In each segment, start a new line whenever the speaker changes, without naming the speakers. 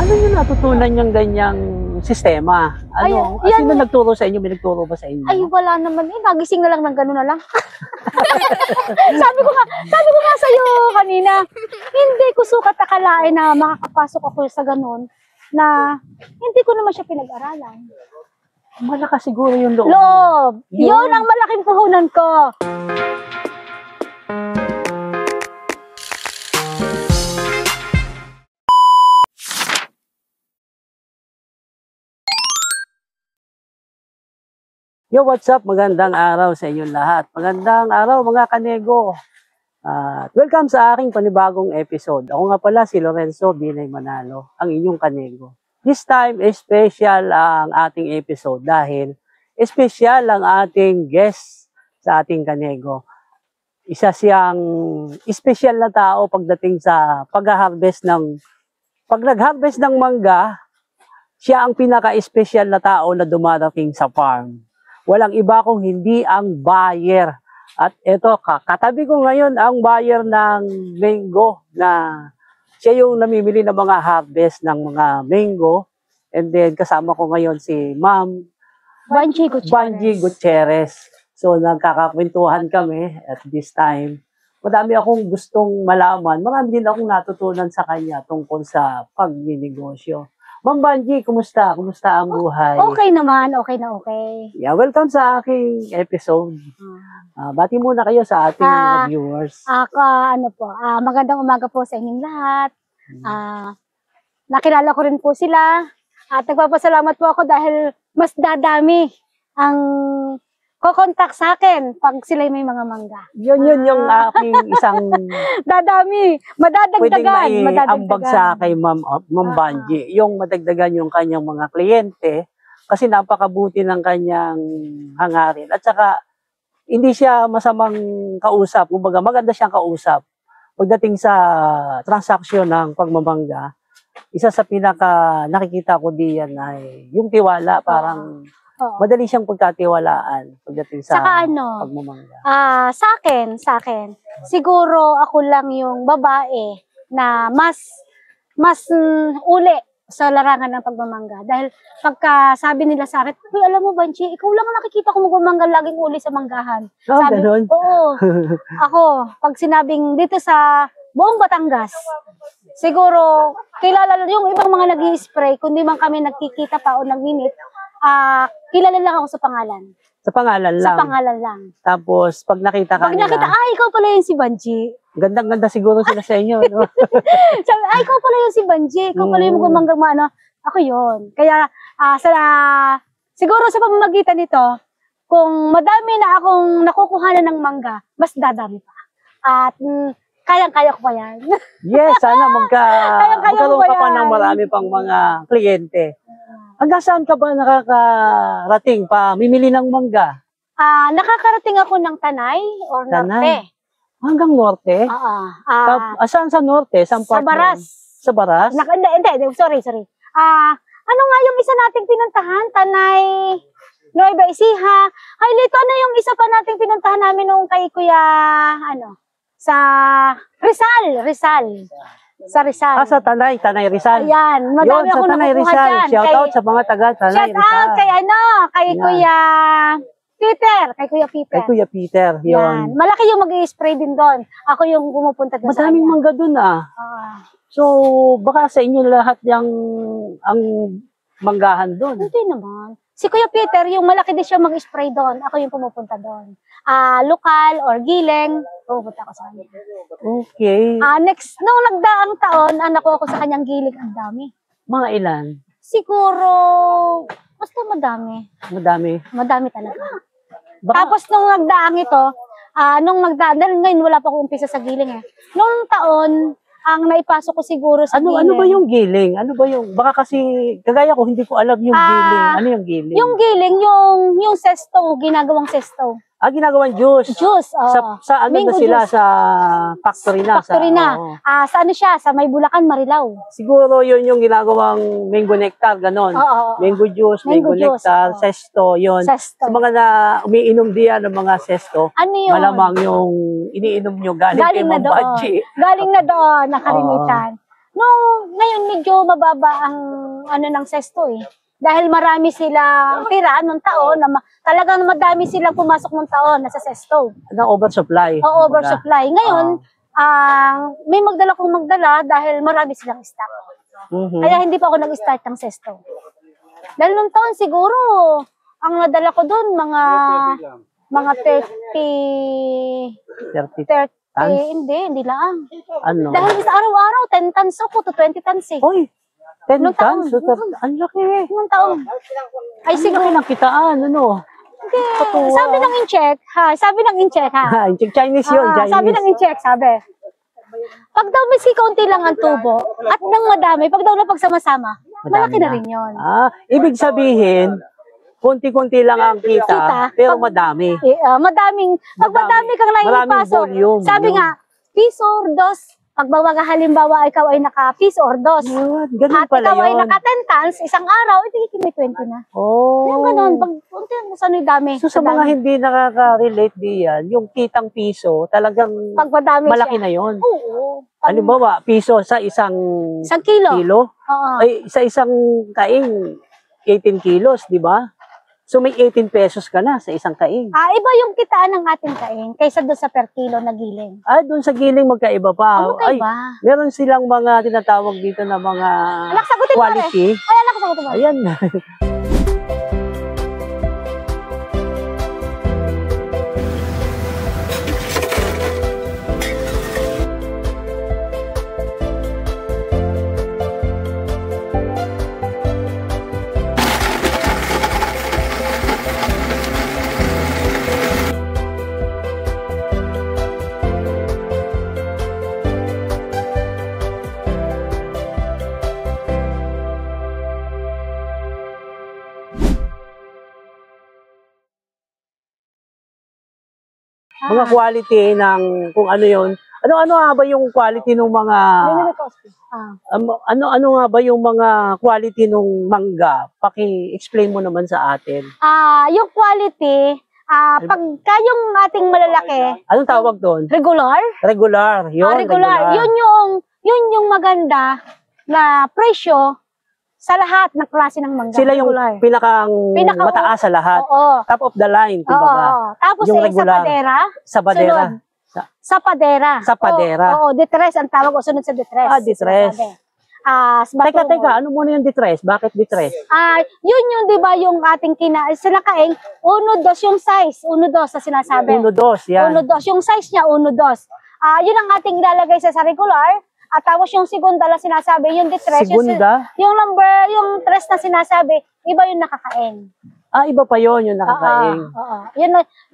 Paano nyo natutunan yung ganyang sistema? Ano? Sino nagturo sa inyo? May nagturo ba sa inyo?
Ay, wala naman eh. Nagising na lang ng gano'n na lang. sabi ko nga sa'yo kanina, hindi ko sukat akalain na makakapasok ako sa gano'n na hindi ko naman siya pinag-aralan.
Malakas siguro yung loob.
Yun ang malaking puhunan ko.
Yo, what's up? Magandang araw sa inyong lahat. Magandang araw mga kanego. Welcome sa aking panibagong episode. Ako nga pala si Lorenzo Binay Manalo, ang inyong kanego. This time, special ang ating episode dahil special ang ating guest sa ating kanego. Isa siyang special na tao pagdating sa pag nag-harvest ng mangga, siya ang pinaka-special na tao na dumarating sa farm. Walang iba kung hindi ang buyer. At ito, katabi ko ngayon ang buyer ng mango na siya yung namimili ng mga harvest ng mga mango. And then kasama ko ngayon si Ma'am
Banji
Gutierrez. So nagkakakwentuhan kami at this time. Madami akong gustong malaman. Marami din akong natutunan sa kanya tungkol sa pagninegosyo. Ma'am Banji, kumusta? Kumusta ang buhay?
Okay naman, okay na okay.
Yeah, welcome sa aking episode. Bati muna kayo sa ating mga viewers.
Magandang umaga po sa inyong lahat. Nakilala ko rin po sila. At nagpapasalamat po ako dahil mas dadami ang kokontak sa akin pag sila may mga mangga.
Yun yung aking isang
dadami, madadagdagan.
Pwedeng may ambag sa kay Ma'am Banji, yung madagdagan yung kanyang mga kliyente kasi napakabuti ng kanyang hangarin. At saka hindi siya masamang kausap, kumbaga maganda siyang kausap. Pagdating sa transaksyon ng pagmamangga, isa sa pinaka nakikita ko diyan ay yung tiwala, parang madali siyang pagkatiwalaan pagdating sa pagmamangga.
Sa akin, siguro ako lang yung babae na mas uli sa larangan ng pagmamangga. Dahil pagka sabi nila sa akin, "Uy, alam mo, Banji, ikaw lang ang nakikita ko magmamangga laging uli sa manggahan." Sabi, oo. Ako, pag sinabing dito sa buong Batangas, siguro, kilala yung ibang mga nag-i-spray, kundi man kami nagkikita pa o nag-minute, kilala lang ako sa pangalan.
Sa pangalan lang?
Sa pangalan lang.
Tapos, pag nakita ka nila,
ikaw pala yung si Banji.
Gandang-ganda siguro sila sa inyo, no?
Sabi, ikaw pala yung si Banji. Ikaw pala yung gumanggang ano. Ako yun. Kaya, siguro sa pamamagitan nito, kung madami na akong nakukuhanan ng mangga, mas dadami pa. At, kayang-kaya ko pa yan.
Yes, sana magkaroon ka pa ng marami pang mga kliyente. Hanggang saan ka ba nakakarating pa mimili ng mangga?
Nakakarating ako ng Tanay or Norte.
Hanggang Norte? Saan sa Norte? Sa
Baras.
Sa Baras?
Hindi, sorry. Ano nga yung isa nating pinuntahan? Tanay, Nueva Ecija. Ay, Lito, ano yung isa pa nating pinuntahan namin nung kay Kuya, sa Rizal. Sa Rizal.
Sa Tanay Rizal.
Ayan, madami ako nakukuha dyan.
Shout out sa mga taga Tanay Rizal.
Shout out kay Kuya Peter. Kay Kuya Peter,
yun.
Malaki yung mag-i-spray din doon. Ako yung pumupunta doon.
Madaming mangga doon So, baka sa inyo lahat ang manggahan doon.
Hindi naman. Si Kuya Peter, yung malaki din siya mag-spray doon. Ako yung pumupunta doon. Lokal or giling, pupunta ako sa kanya.
Okay.
Nung nagdaang taon, nakuha ko sa kanyang giling, ang dami.
Mga ilan?
Siguro, basta madami. Madami talaga. Tapos nung nagdaang ito, dahil ngayon wala pa akong umpisa sa giling Nung taon, ang naipasok ko siguro sa giling.
Ano ba yung giling? Baka kasi, kagaya ko, hindi ko alam yung giling. Ano yung giling?
Yung giling, yung sesto, ginagawang sesto.
Ginagawang juice. Sa ano na sila?
Juice.
Sa factory na?
Factory na. Sa ano siya? Sa May Bulacan, Marilao.
Siguro yun yung ginagawang mango nectar, ganon. Mango juice, mango nectar, sesto, yun. Sa mga na umiinom diyan ng mga sesto, malamang yung iniinom nyo galing kay Ma'am Banji.
Galing na doon, nakarimitan. Ngayon medyo mababa ang ano ng sesto eh. Dahil marami silang tira nung taon, talagang madami silang pumasok nung taon na sa sesto.
Ng oversupply.
O oversupply. Ngayon, may magdala dahil marami silang stock. Kaya hindi pa ako nag-start ng sesto. Dahil nung taon siguro, ang nadala ko doon mga 30, hindi lang.
Ano?
Dahil sa araw-araw, 10 tons ako to 20 tons eh.
Hoy, 10
Nung taon.
tons? Ang laki.
Nung taon. Ay
Ang
siguro.
laki ng kitaan, ano?
Hindi.
Katuwa.
Sabi ng in-check, sabi ng in-check ha.
Chinese yun, Chinese.
Sabi ng in-check, sabi. Pag daw miski kaunti lang ang tubo, at nang madami, pag daw napagsama-sama, malaki na rin yun.
Ibig sabihin, konti-konti lang ang kita, pero madami.
Madaming, pag madami kang
Maraming
naipasok,
volume.
sabi nga, piso or dos, pag halimbawa ikaw ay naka-piso or dos,
Ganun
at
pala
ikaw ay
yun.
naka-10 tons, isang araw, iti may 20 na. Yung ganun, pag unti saan yung dami.
So sa mga hindi nakaka-relate diyan, yung kitang piso, talagang
pag madami
malaki
siya.
na yon.
Oo.
Halimbawa, piso sa isang
kilo. Oo.
Ay, sa isang kaing, 18 kilos, di ba? So may 18 pesos ka na sa isang kaing.
Iba yung kitaan ng ating kaing kaysa doon sa per kilo na giling.
Doon sa giling magkaiba pa.
Magkaiba.
Meron silang mga tinatawag dito na mga
Anak, sagutin mo
quality.
Ay, anak, sagutin mo.
Ayan. Mga quality ng kung ano yon. Ano nga ba yung quality ng mga ano nga ba yung mga quality ng mangga? Paki-explain mo naman sa atin.
Yung quality, pagka yung ating malalaki,
Anong tawag doon?
regular?
Regular. Yun,
Regular. Yun yung maganda na presyo sa lahat ng klase ng mangga.
Sila yung
regular.
pinaka mataas sa lahat.
Oo.
Top of the line, kumbaga.
Oo. Tapos
Yung
sa
regular.
padera.
Sa padera.
Sunod. Sa padera.
Sa padera.
Oo, detres ang tawag o sunod sa detres.
Detres. Teka, ano muna yung detres? Bakit detres?
Yun yung 'di ba yung ating sila kaing 1-2 yung size, 1-2 sa sinasabi.
1-2, yan.
1-2 yung size niya 1-2. Yun ang ating ilalagay sa regular. At tapos yung segunda na sinasabi, yung detres,
Segunda?
yung tres na sinasabi, iba yung nakakain.
Iba pa yon yung nakakain.
Oo.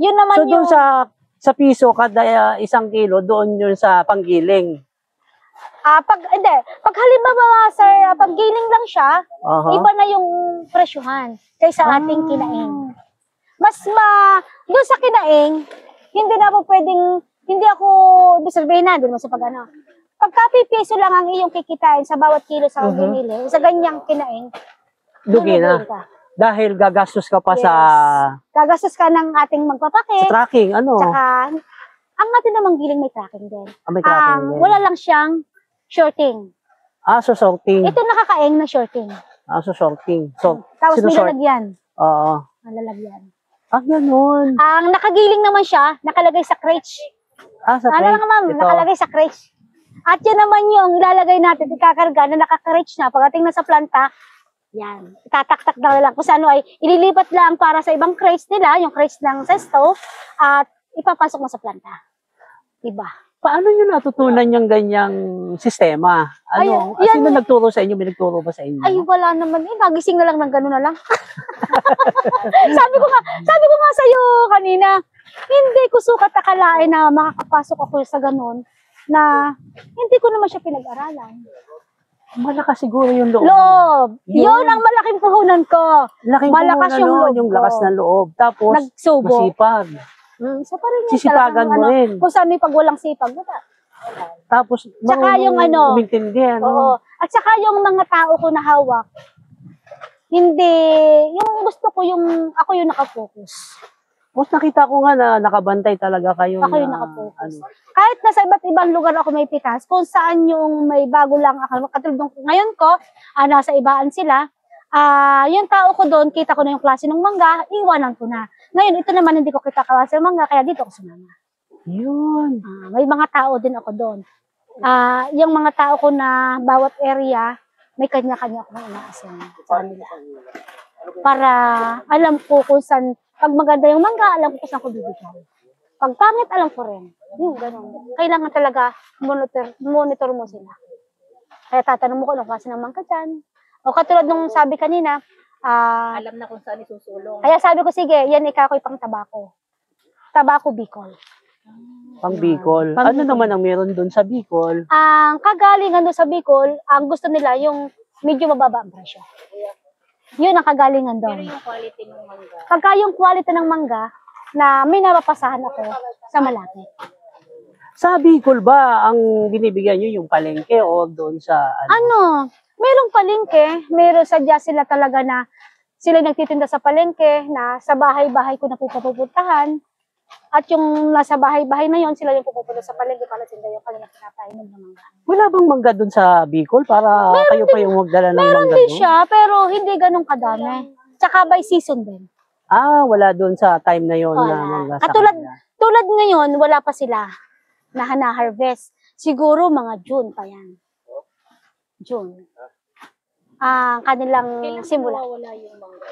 Yun naman
So doon sa piso kada isang kilo, doon yun sa panggiling.
Pag halimbawa sir, paggiling lang siya, iba na yung presyuhan kaysa ating kinaing. Doon sa kinaing, hindi na po pwedeng, hindi ako sabihin na, hindi mo sa pag-ano. Pagka piso lang ang iyong kikitain sa bawat kilo sa binili, sa ganyang kinaing,
Dugi na. Dahil gagastos ka pa sa
gagastos ka ng ating magpapakit.
sa tracking, ano?
Tsaka, ang ating namang giling may tracking din.
May tracking din.
Wala lang siyang shorting.
So sorting.
Ito nakakaing na shorting.
So sorting. So,
Tapos may
sinusort.
lalagyan.
Oo.
Lalagyan.
Ganun.
Ang nakagiling naman siya, nakalagay sa crate.
Sa
Lang ma'am, nakalagay sa crate. At yan naman yung ilalagay natin, ikakarga na naka-crate na. Pagdating na sa planta, yan. Itataktak na lang kung saan ay ililipat lang para sa ibang crates nila, yung crates ng sesto, at ipapasok mo sa planta. Diba?
Paano nyo natutunan yung ganyang sistema? Sino nagturo sa inyo? May nagturo ba sa inyo?
Ay, wala naman. Nagising na lang ng gano'n na lang. sabi ko nga sa'yo kanina, hindi ko sukat akalain na makakapasok ako sa gano'n na hindi ko naman siya pinag-aralan.
Malakas siguro yung loob.
Yun ang malaking puhunan ko. Malakas yung loob
yung lakas ng loob. Tapos,
nagsubo.
masipag.
Isa pa rin yun.
Sisipagan mo rin.
Kung saan may pag walang sipag.
Tapos,
tsaka yung
umintindi,
Oo. At saka yung mga tao ko na hawak, hindi, yung gusto ko ako yung nakafocus.
Mas nakita ko nga na nakabantay talaga kayo
Ako yung
na,
nakapokus. Kahit nasa iba't ibang lugar ako may pitas, kung saan yung may bago lang ako, katulad nung ngayon ko, nasa ibaan sila, yung tao ko doon, kita ko na yung klase ng mangga, iwanan ko na. Ngayon, ito naman hindi ko kita klase ng mangga, kaya dito ako sumama.
Yun.
May mga tao din ako doon. Yung mga tao ko na bawat area, may kanya-kanya akong inaasin sa kanila. Para alam ko kung saan, pag maganda yung mangga, alam ko kung saan ko bibigyan. Pag pangit, alam ko rin. Yung ganun. Kailangan talaga monitor mo sila. Kaya tatanong mo ko anong klase ng mangga dyan. O katulad nung sabi kanina,
Alam na kung saan isusulong.
kaya sabi ko, sige, yan ikakoy pang tabako. Tabako Bicol.
Pang Bicol.
Pang
Ano
Bicol.
naman ang meron doon sa Bicol?
Ang kagalingan doon sa Bicol, ang gusto nila yung medyo mababa ang presyo. Yun ang kagalingan
Pero
doon.
yung quality ng mangga,
Pagka yung quality ng mangga, na may napapasahan ako sa malapit.
Sa Bicol ba ang binibigyan nyo yung palengke o doon sa
Merong palengke, meron sadya sila talaga na sila nagtitinda sa palengke, na sa bahay-bahay ko na pupuntahan. At yung nasa bahay-bahay na yon, sila yung pupunta sa palengke para tinda yung kanilang pinapainom ng mangga.
Wala bang mangga doon sa Bicol para kayo pa yung magdala ng
Meron
mangga
din
doon?
siya, pero hindi ganun kadami. Tsaka by season din.
Wala doon sa time na yon na
Wala.
mangga sa
Katulad,
kanila.
tulad ngayon, wala pa sila na hana-harvest. Siguro mga June pa yan. June. Kanilang
kailan
simula.
wala yung mangga?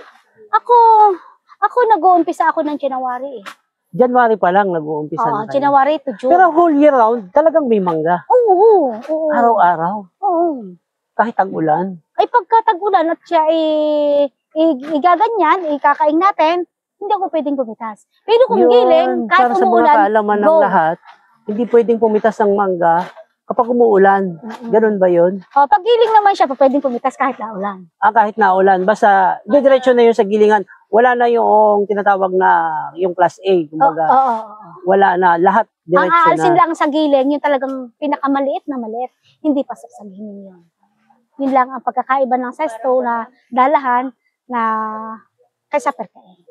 Ako nag-uumpisa ako ng January eh.
January pa lang nag-uumpisa
Oo,
na kayo.
January to June.
Pero whole year round, talagang may mangga.
Oo.
Araw-araw.
Oo.
Kahit ang ulan.
Ay pagka tag-ulan at siya igaganyan, ikakain natin, hindi ako pwedeng pumitas. Pero kung giling, kahit
para sa mga
umuulan,
kaalaman ng
go.
lahat, hindi pwedeng pumitas ng mangga kapag umuulan. Ganun ba yun?
Pag giling naman siya, pwedeng pumitas kahit naulan.
Kahit naulan. Basta, diretso na yun sa gilingan. Wala na yung tinatawag na yung class A. Kumbaga,
Oo.
wala na. Lahat
Ang
diretso
aalsin
na.
lang sa giling, yung talagang pinakamaliit na maliit, hindi pasok sa giling yun. Yun lang ang pagkakaiba ng sesto na dalahan na kaysa perkain.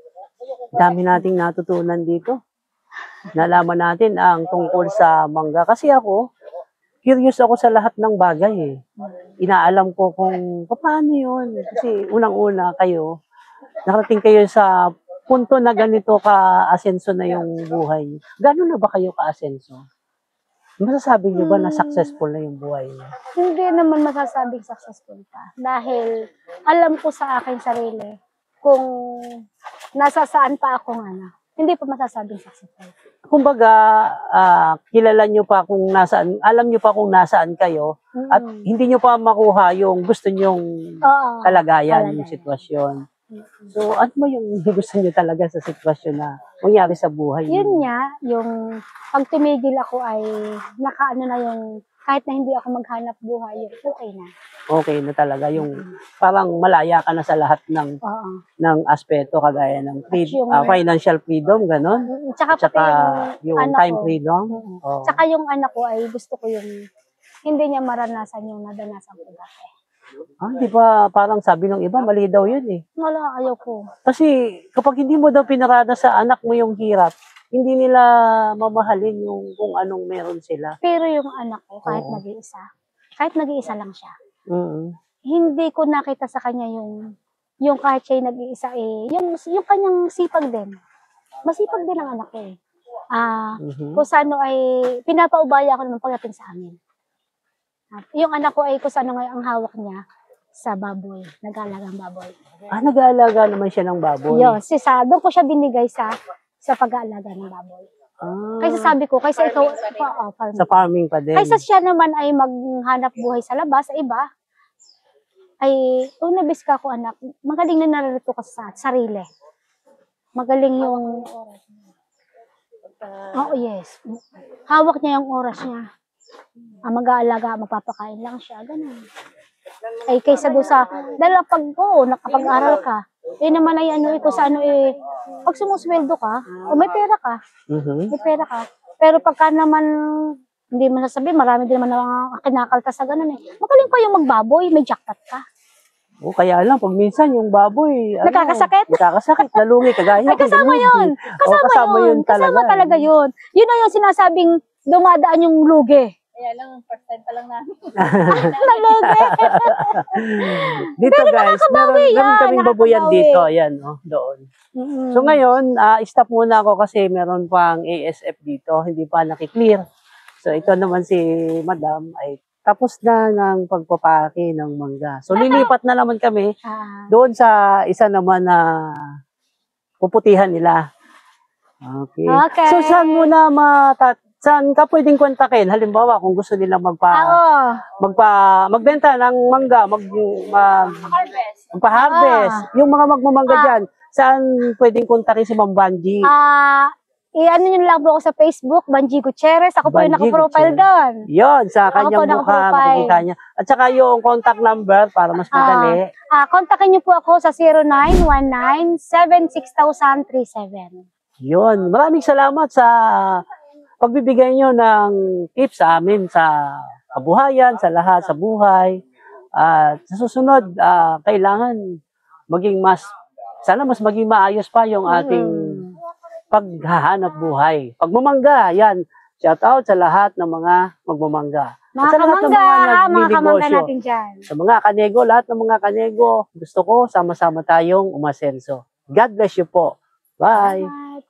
Dami nating natutunan dito. Nalaman natin ang tungkol sa mangga. Kasi ako, curious ako sa lahat ng bagay eh. Inaalam ko kung paano yun. Kasi unang-una kayo, nakarating kayo sa punto na ganito ka-asenso na yung buhay. Gano'n na ba kayo ka-asenso? Masasabi niyo ba na successful na yung buhay niyo?
Hindi naman masasabing successful ka. Dahil alam ko sa aking sarili kung nasa saan pa ako nga. Hindi pa masasabing successful.
Kumbaga, kilala niyo pa kung nasaan, alam niyo pa kung nasaan kayo at hindi niyo pa makuha yung gusto niyong
Oo.
kalagayan, yung sitwasyon. So, ano ba yung gusto niyo talaga sa sitwasyon na mangyari sa buhay niyo?
Yun nga, yung pag tumigil ako ay nakaano na yung kahit na hindi ako maghanap buhay, yun, okay na.
Okay na talaga yung parang malaya ka na sa lahat ng
Oo.
aspeto kagaya ng
yung-
financial freedom, ganon.
Tsaka pati
Tsaka yung
anak
time
ko.
freedom.
Oo.
Oo.
Tsaka yung anak ko ay gusto ko yung hindi niya maranasan yung nadanasan ko dati.
Di ba parang sabi ng iba, mali daw yun eh.
Wala, ayaw ko.
Kasi kapag hindi mo daw pinarada sa anak mo yung hirap, hindi nila mamahalin yung kung anong meron sila.
Pero yung anak ko, kahit
Oo.
nag-iisa lang siya,
Mm.
hindi ko nakita sa kanya yung kahit siya'y nag-iisa yung kanyang sipag din. Masipag din ang anak ko eh.
Mhm.
Kung saan ay pinapaubaya ko naman pagdating sa amin. Yung anak ko ay kung saan ngayon ang hawak niya sa baboy, nag-aalagang baboy.
Nag-aalaga naman siya ng baboy.
Yun, doon ko siya binigay sa pag-aalaga ng baboy. Kaysa sabi ko, kaysa ikaw, farming.
Sa farming pa din.
Kaysa siya naman ay maghanap buhay sa labas, sa iba, ay, nabis ka ako anak, magaling na narito ka sa sarili. Magaling yung, yes. Hawak niya yung oras niya. Mag-aalaga, magpapakain lang siya, ganun. Ay, kaysa doon sa, dahil nakapag-aral ka, naman ay kung sa pag sumusweldo ka, may pera ka,
Mhm.
may pera ka. Pero pagka naman, hindi mo sasabihin, marami din naman na kinakaltas sa ganun eh. Magaling pa yung magbaboy, may jackpot ka.
O kaya lang, pag minsan yung baboy,
Nakakasakit?
Nakakasakit, nalungi, kagaya.
Ay, kasama yun. Kasama yun. Kasama talaga yun. Yun na yung sinasabing dumadaan yung lugi.
Kaya lang, first time pa lang namin.
Nalugi.
Dito guys, meron
yan,
kaming baboyan
nakakabawi.
dito. Ayan, doon. So ngayon, stop muna ako kasi meron pang ASF dito, hindi pa nakiklear. So ito naman si Madam ay tapos na ng pagpapaki ng mangga. So lilipat na naman kami doon sa isa naman na puputihan nila. Okay.
Okay.
So saan muna saan ka pwedeng kontakin? Halimbawa kung gusto nila magbenta ng mangga,
Harvest.
magpa-harvest. Yung mga magmamangga dyan, saan pwedeng kontakin si Ma'am Banji?
I-ano nyo lang po ako sa Facebook, Banji Gutierrez. Ako po yung
Banji
nakaprofile doon.
Yon, sa
Ako po
kanyang mukha,
nakaprofile.
makikita niya. At saka yung contact number para mas madali.
Kontakin nyo po ako sa 0919-76037.
Yon, maraming salamat sa pagbibigay nyo ng tips sa amin sa kabuhayan, sa lahat, sa buhay. At sa susunod, kailangan sana mas maging maayos pa yung ating paghahanap buhay. Pagmamangga, yan. Shout out sa lahat ng mga magmamangga. At
Mga
sa lahat ng
kamangga, mga kamangga
nagnenegosyo.
natin dyan.
Sa mga kanego, lahat ng mga kanego, gusto ko sama-sama tayong umasenso. God bless you po. Bye!
Bye.